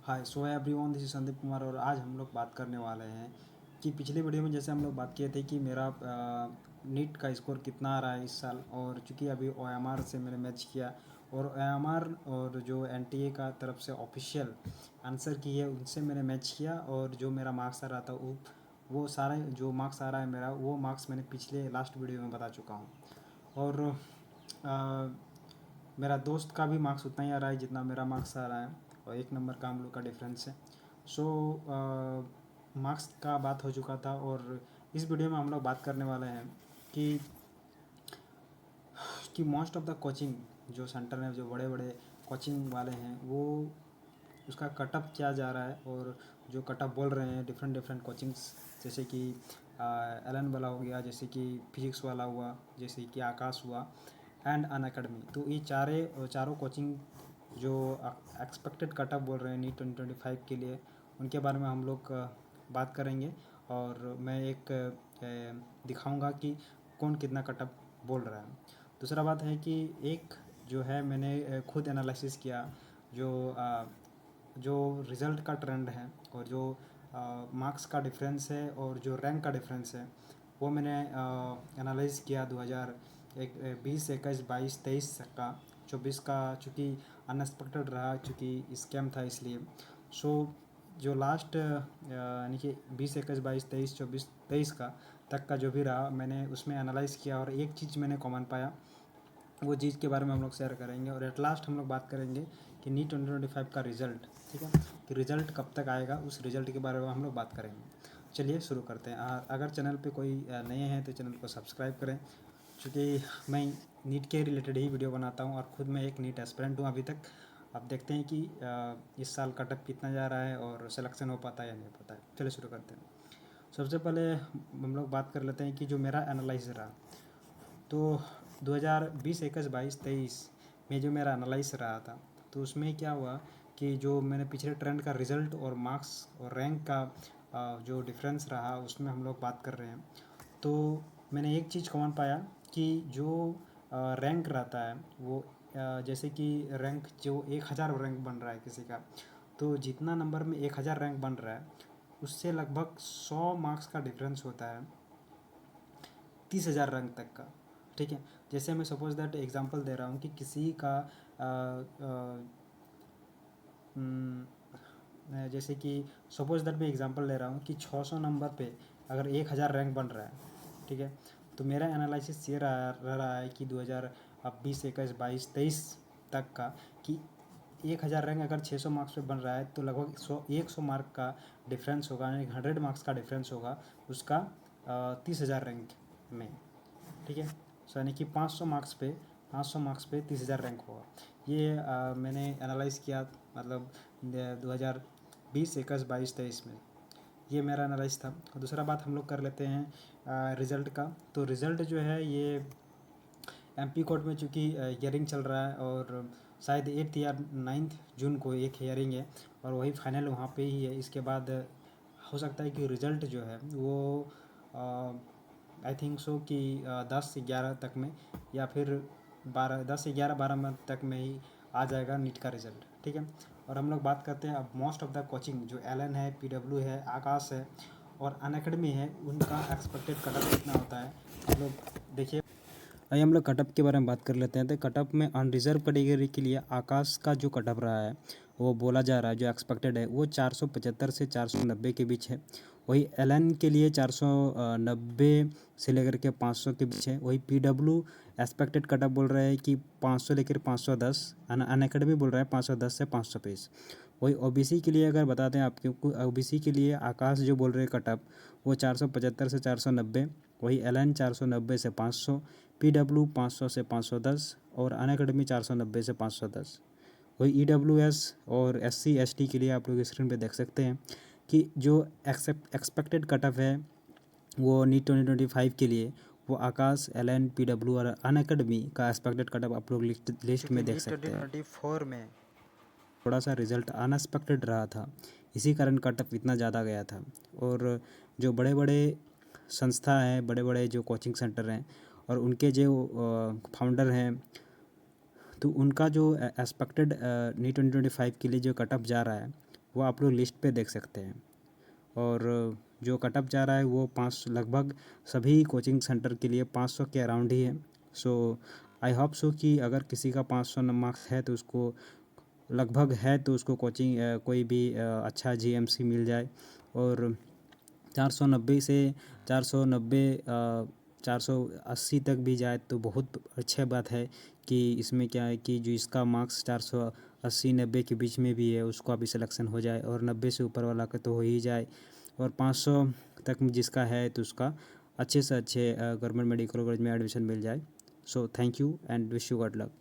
Hi so everyone, this is Sandeep Kumar और आज हम लोग बात करने वाले हैं कि पिछले वीडियो में जैसे हम लोग बात किए थे कि मेरा नीट का स्कोर कितना आ रहा है इस साल। और चूंकि अभी ओएमआर से मैंने मैच किया और ओएमआर और जो एनटीए का तरफ से ऑफिशियल आंसर की है उनसे मैंने मैच किया और जो मेरा मार्क्स आ रहा था वो सारा जो मार्क्स आ रहा है मेरा वो मार्क्स मैंने पिछले लास्ट वीडियो में बता चुका हूँ। और मेरा दोस्त का भी मार्क्स उतना ही आ रहा है जितना मेरा मार्क्स आ रहा है और 1 नंबर का हम लोग का डिफरेंस है। सो मार्क्स का बात हो चुका था और इस वीडियो में हम लोग बात करने वाले हैं कि मोस्ट ऑफ द कोचिंग जो सेंटर है, जो बड़े बड़े कोचिंग वाले हैं, वो उसका कटअप क्या जा रहा है और जो कटअप बोल रहे हैं डिफरेंट डिफरेंट कोचिंग्स, जैसे कि एलन वाला हो गया, जैसे कि फिजिक्स वाला हुआ, जैसे कि आकाश हुआ एंड अन अकेडमी। तो ये चारों कोचिंग जो एक्सपेक्टेड कटअप बोल रहे हैं नीट 2025 के लिए, उनके बारे में हम लोग बात करेंगे। और मैं एक दिखाऊंगा कि कौन कितना कटअप बोल रहा है। दूसरा बात है कि एक जो है मैंने खुद एनालिसिस किया जो रिज़ल्ट का ट्रेंड है और जो मार्क्स का डिफरेंस है और जो रैंक का डिफरेंस है वो मैंने एनालाइज किया 2020 21 22 23 का। 24 का चूँकि अनएक्सपेक्टेड रहा, चूँकि स्कैम था इसलिए। सो जो लास्ट यानी कि 20 21 22 23 24 23 का तक का जो भी रहा मैंने उसमें एनालाइज़ किया और एक चीज़ मैंने कॉमन पाया, वो चीज़ के बारे में हम लोग शेयर करेंगे। और एट लास्ट हम लोग बात करेंगे कि नीट 2025 का रिज़ल्ट, ठीक है, कि रिज़ल्ट कब तक आएगा, उस रिज़ल्ट के बारे में हम लोग बात करेंगे। चलिए शुरू करते हैं। अगर चैनल पे कोई नए हैं तो चैनल को सब्सक्राइब करें, क्योंकि मैं नीट के रिलेटेड ही वीडियो बनाता हूँ और ख़ुद मैं एक नीट एस्पिरेंट हूँ अभी तक। अब देखते हैं कि इस साल कटअप कितना जा रहा है और सिलेक्शन हो पाता है या नहीं हो पाता है। चलिए शुरू करते हैं। सबसे पहले हम लोग बात कर लेते हैं कि जो मेरा एनालाइज रहा, तो 2020 21 22 23 में जो मेरा एनालाइज रहा था, तो उसमें क्या हुआ कि जो मैंने पिछले ट्रेंड का रिज़ल्ट और मार्क्स और रैंक का जो डिफरेंस रहा उसमें हम लोग बात कर रहे हैं। तो मैंने एक चीज़ कॉमन पाया कि जो रैंक रहता है वो जैसे कि रैंक जो 1000 रैंक बन रहा है किसी का, तो जितना नंबर में 1000 रैंक बन रहा है उससे लगभग 100 मार्क्स का डिफरेंस होता है 30,000 रैंक तक का। ठीक है, जैसे मैं सपोज दैट एग्जांपल दे रहा हूँ कि किसी का जैसे कि सपोज दैट मैं एग्जांपल ले रहा हूँ कि 600 नंबर पे अगर 1000 रैंक बन रहा है, ठीक है, तो मेरा एनालिसिस ये रहा है कि 2020 21 22 23 तक का कि 1000 रैंक अगर 600 मार्क्स पे बन रहा है तो लगभग 100 मार्क का डिफरेंस होगा, यानी 100 मार्क्स का डिफरेंस होगा उसका 30,000 रैंक में। ठीक है, सो यानी कि 500 मार्क्स पे 30,000 रैंक होगा। ये मैंने एनालाइज़ किया, मतलब 2020 21 22 23 में ये मेरा एनालाइज था। दूसरा बात हम लोग कर लेते हैं रिज़ल्ट का। तो रिज़ल्ट जो है ये एमपी कोर्ट में चूँकि हियरिंग चल रहा है और शायद 8 या 9 जून को एक हियरिंग है और वही फाइनल वहाँ पे ही है। इसके बाद हो सकता है कि रिज़ल्ट जो है वो आई थिंक सो कि 10 से 11 तक में या फिर 10 से 12 मंथ तक में ही आ जाएगा नीट का रिज़ल्ट। ठीक है, और हम लोग बात करते हैं अब मोस्ट ऑफ द कोचिंग जो एलन है, पीडब्ल्यू है, आकाश है और अनअकैडमी है, उनका एक्सपेक्टेड कटअप कितना होता है हम लोग देखिए। आइए हम लोग कटअप के बारे में बात कर लेते हैं। तो कटअप में अनरिजर्व कैटेगरी के लिए आकाश का जो कटअप रहा है वो बोला जा रहा है, जो एक्सपेक्टेड है वो 475 से 490 के बीच है। वही एलन के लिए 490 से लेकर के 500 के बीच है। वही पीडब्ल्यू एक्सपेक्टेड कटअप बोल रहा है कि 500 लेकर 510, अनअकैडमी बोल रहा है 510 से 520। वही ओबीसी के लिए अगर बता दें आपको, ओबीसी के लिए आकाश जो बोल रहे हैं कटअप वो 475 से 490, वही एलन 490 से 500, पीडब्ल्यू 500 से 510 और अनअकैडमी 490 से 510। वही ईडब्ल्यूएस और एससी एसटी के लिए आप लोग स्क्रीन पे देख सकते हैं कि जो एक्सपेक्टेड कटअप है वो नीट 2025 के लिए वो आकाश, एलन, पीडब्ल्यू और अनअकैडमी का एक्सपेक्टेड कटअप आप लोग लिस्ट में देख सकते हैं। 2024 में थोड़ा सा रिज़ल्ट अनएक्सपेक्टेड रहा था, इसी कारण कटअप इतना ज़्यादा गया था। और जो बड़े बड़े संस्था हैं, बड़े बड़े जो कोचिंग सेंटर हैं और उनके जो फाउंडर हैं, तो उनका जो एक्सपेक्टेड नीट 2025 के लिए जो कटअप जा रहा है वो आप लोग लिस्ट पे देख सकते हैं। और जो कट ऑफ जा रहा है वो 5 लगभग सभी कोचिंग सेंटर के लिए 500 के अराउंड ही है। सो आई होप सो कि अगर किसी का 500 मार्क्स है तो उसको लगभग है तो उसको कोचिंग कोई भी अच्छा जीएमसी मिल जाए। और 490 से 490 480 तक भी जाए तो बहुत अच्छी बात है कि इसमें क्या है कि जो इसका मार्क्स 480-90 के बीच में भी है उसको अभी सिलेक्शन हो जाए, और 90 से ऊपर वाला का तो हो ही जाए, और 500 तक जिसका है तो उसका अच्छे से अच्छे गवर्नमेंट मेडिकल कॉलेज में एडमिशन मिल जाए। So thank you and wish you good luck.